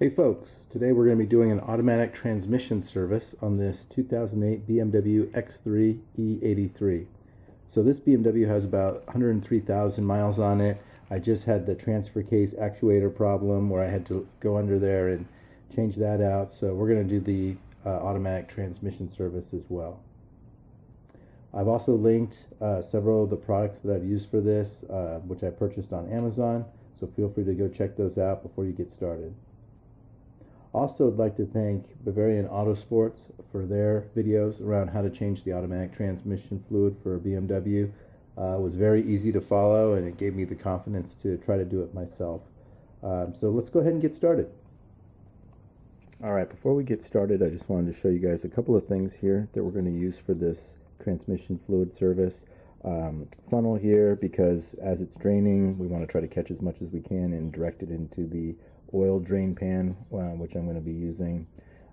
Hey folks, today we're going to be doing an automatic transmission service on this 2008 BMW X3 E83. So this BMW has about 103,000 miles on it. I just had the transfer case actuator problem where I had to go under there and change that out. So we're going to do the automatic transmission service as well. I've also linked several of the products that I've used for this, which I purchased on Amazon. So feel free to go check those out before you get started. Also, I'd like to thank Bavarian Autosports for their videos around how to change the automatic transmission fluid for a BMW. It was very easy to follow, and it gave me the confidence to try to do it myself. So let's go ahead and get started. All right, before we get started, I just wanted to show you guys a couple of things here that we're going to use for this transmission fluid service. Funnel here, because as it's draining, we want to try to catch as much as we can and direct it into the oil drain pan, which I'm going to be using.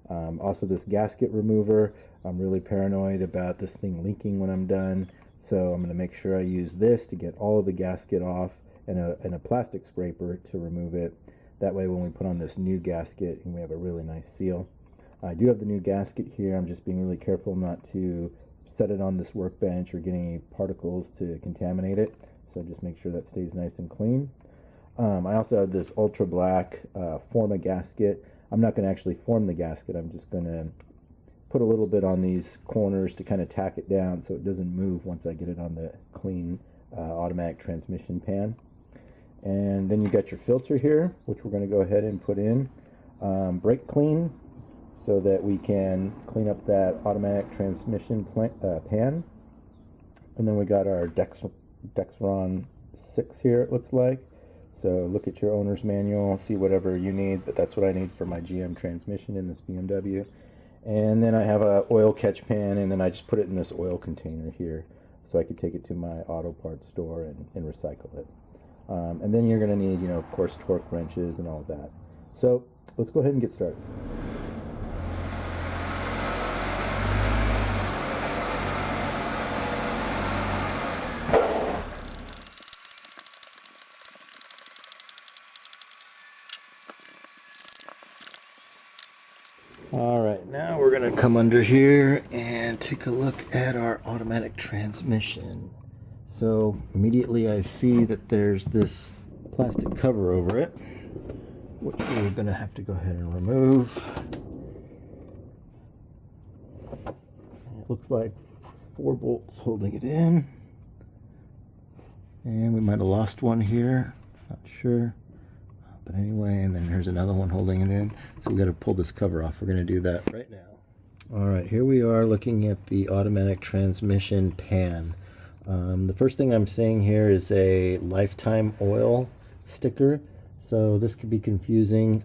Also this gasket remover, I'm really paranoid about this thing leaking when I'm done, so I'm going to make sure I use this to get all of the gasket off, and a plastic scraper to remove it. That way when we put on this new gasket, and we have a really nice seal. I do have the new gasket here. I'm just being really careful not to set it on this workbench or get any particles to contaminate it, so just make sure that stays nice and clean. I also have this ultra black Forma gasket. I'm not going to actually form the gasket. I'm just going to put a little bit on these corners to kind of tack it down so it doesn't move once I get it on the clean automatic transmission pan. And then you got your filter here, which we're going to go ahead and put in. Brake clean, so that we can clean up that automatic transmission pan. And then we got our Dexron 6 here, it looks like. So look at your owner's manual, see whatever you need, but that's what I need for my GM transmission in this BMW. And then I have a oil catch pan, and then I just put it in this oil container here so I could take it to my auto parts store and recycle it. And then you're going to need, of course, torque wrenches and all of that. So let's go ahead and get started. All right, now we're going to come under here and take a look at our automatic transmission. So immediately I see that there's this plastic cover over it, which we're going to have to go ahead and remove. It looks like 4 bolts holding it in. And we might have lost one here, not sure. But anyway, and then there's another one holding it in. So we got to pull this cover off. We're going to do that right now. All right, here we are looking at the automatic transmission pan. The first thing I'm seeing here is a lifetime oil sticker. So this could be confusing.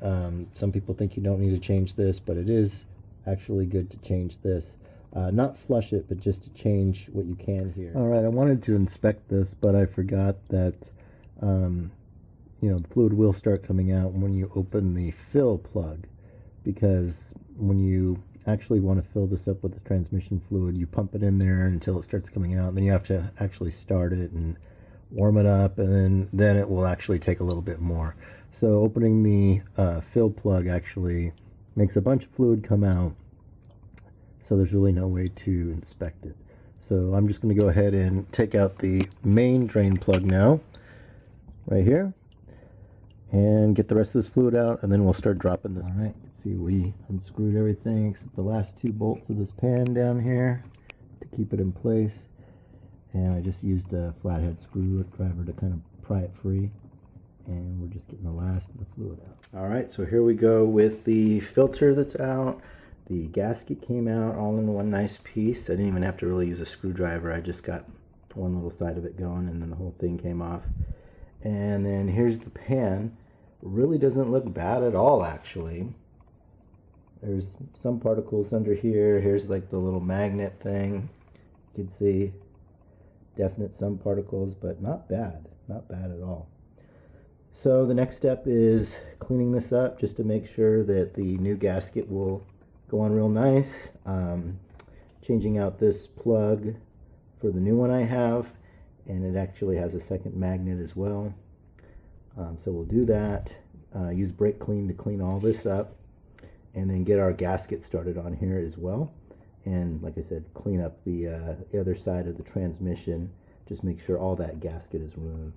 Some people think you don't need to change this, but it is actually good to change this. Not flush it, but just to change what you can here. All right, I wanted to inspect this, but I forgot that the fluid will start coming out when you open the fill plug, because when you actually want to fill this up with the transmission fluid, you pump it in there until it starts coming out, and then you have to actually start it and warm it up, and then it will actually take a little bit more. So opening the fill plug actually makes a bunch of fluid come out, so there's really no way to inspect it. So I'm just going to go ahead and take out the main drain plug now, right here, and get the rest of this fluid out, and then we'll start dropping this. All right, let's see, we unscrewed everything except the last 2 bolts of this pan down here to keep it in place, and I just used a flathead screwdriver to kind of pry it free, and we're just getting the last of the fluid out. All right, so here we go with the filter that's out. The gasket came out all in one nice piece. I didn't even have to really use a screwdriver. I just got one little side of it going, and then the whole thing came off. And then here's the pan. Really doesn't look bad at all, actually. There's some particles under here. Here's like the little magnet thing. You can see definite some particles, but not bad at all. So the next step is cleaning this up just to make sure that the new gasket will go on real nice. Changing out this plug for the new one I have, and it actually has a second magnet as well. So we'll do that, use brake clean to clean all this up, and then get our gasket started on here as well. And like I said, clean up the other side of the transmission. Just make sure all that gasket is removed.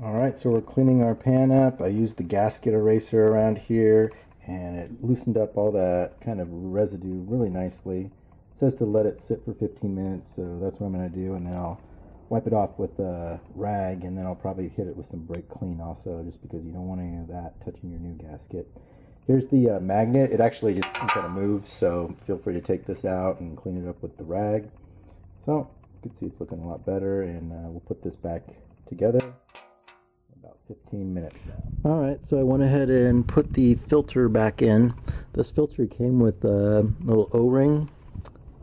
Alright, so we're cleaning our pan up. I used the gasket eraser around here, and it loosened up all that kind of residue really nicely. It says to let it sit for 15 minutes, so that's what I'm going to do, and then I'll wipe it off with a rag, and then I'll probably hit it with some brake clean also, just because you don't want any of that touching your new gasket. Here's the magnet. It actually just kind of moves, so feel free to take this out and clean it up with the rag. So you can see it's looking a lot better, and we'll put this back together in about 15 minutes now. Alright, so I went ahead and put the filter back in. This filter came with a little O-ring,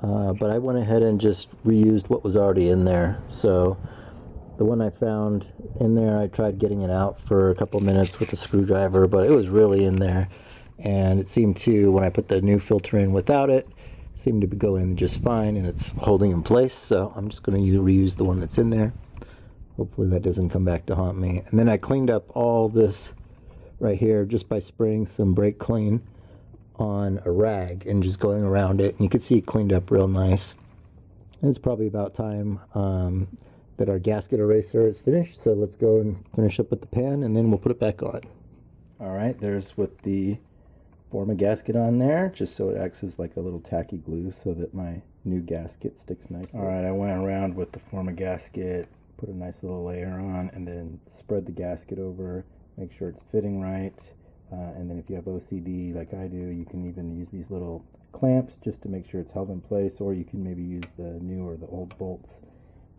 but I went ahead and just reused what was already in there. So the one I found in there, I tried getting it out for a couple minutes with a screwdriver, but it was really in there. And it seemed to, when I put the new filter in without it, seemed to go in just fine, and it's holding in place. So I'm just going to reuse the one that's in there. Hopefully that doesn't come back to haunt me. And then I cleaned up all this right here just by spraying some brake clean on a rag and just going around it. And you can see it cleaned up real nice. And it's probably about time that our gasket eraser is finished. So let's go and finish up with the pan, and then we'll put it back on. Alright, there's with the Forma gasket on there, just so it acts as like a little tacky glue so that my new gasket sticks nicely. Alright, I went around with the Forma gasket, put a nice little layer on, and then spread the gasket over, make sure it's fitting right. And then if you have OCD like I do, you can even use these little clamps just to make sure it's held in place, or you can maybe use the new or the old bolts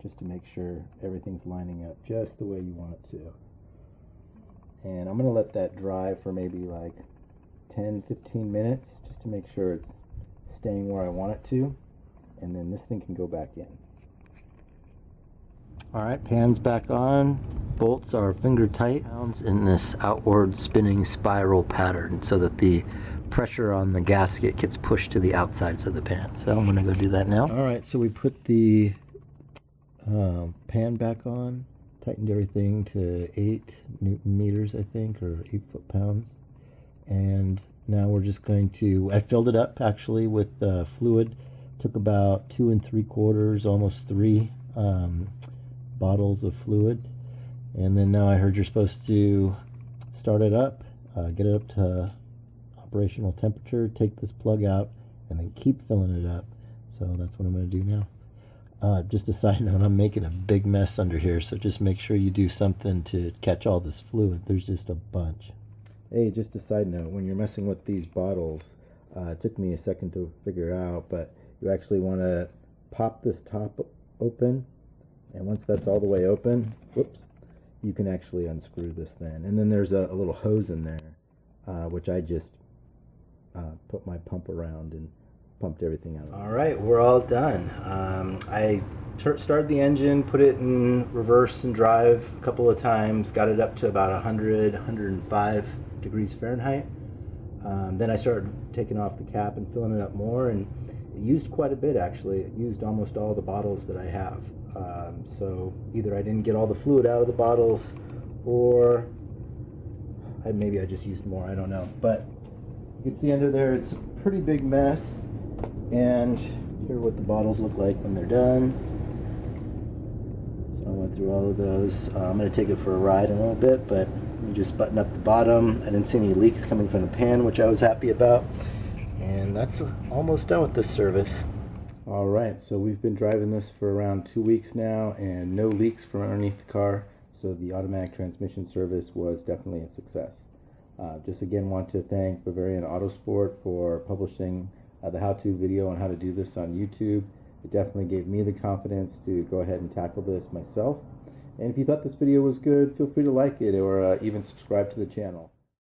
just to make sure everything's lining up just the way you want it to. And I'm going to let that dry for maybe like 10-15 minutes just to make sure it's staying where I want it to, and then this thing can go back in. Alright, pan's back on. Bolts are finger tight in this outward spinning spiral pattern so that the pressure on the gasket gets pushed to the outsides of the pan. So I'm going to go do that now. Alright, so we put the pan back on, tightened everything to 8 Newton meters, I think, or 8 foot-pounds. And now we're just going to, I filled it up actually with fluid. Took about 2 3/4, almost 3 bottles of fluid. And then now I heard you're supposed to start it up, get it up to operational temperature, take this plug out, and then keep filling it up. So that's what I'm going to do now. Just a side note, I'm making a big mess under here, so just make sure you do something to catch all this fluid. There's just a bunch. Hey, just a side note, when you're messing with these bottles, it took me a second to figure out, but you actually want to pop this top open, and once that's all the way open, whoops, you can actually unscrew this then. And then there's a little hose in there, which I just put my pump around and pumped everything out. All right, we're all done. I started the engine, put it in reverse and drive a couple of times, got it up to about 100, 105 degrees Fahrenheit. Then I started taking off the cap and filling it up more, and it used quite a bit actually. It used almost all the bottles that I have. So either I didn't get all the fluid out of the bottles, or maybe I just used more, I don't know. But you can see under there it's a pretty big mess, and here are what the bottles look like when they're done. So I went through all of those. I'm going to take it for a ride in a little bit, but you just button up the bottom. I didn't see any leaks coming from the pan, which I was happy about. And that's almost done with this service. All right, so we've been driving this for around 2 weeks now, and no leaks from underneath the car. So the automatic transmission service was definitely a success. Just again want to thank Bavarian Autosport for publishing the how-to video on how to do this on YouTube. It definitely gave me the confidence to go ahead and tackle this myself. And if you thought this video was good, feel free to like it, or even subscribe to the channel.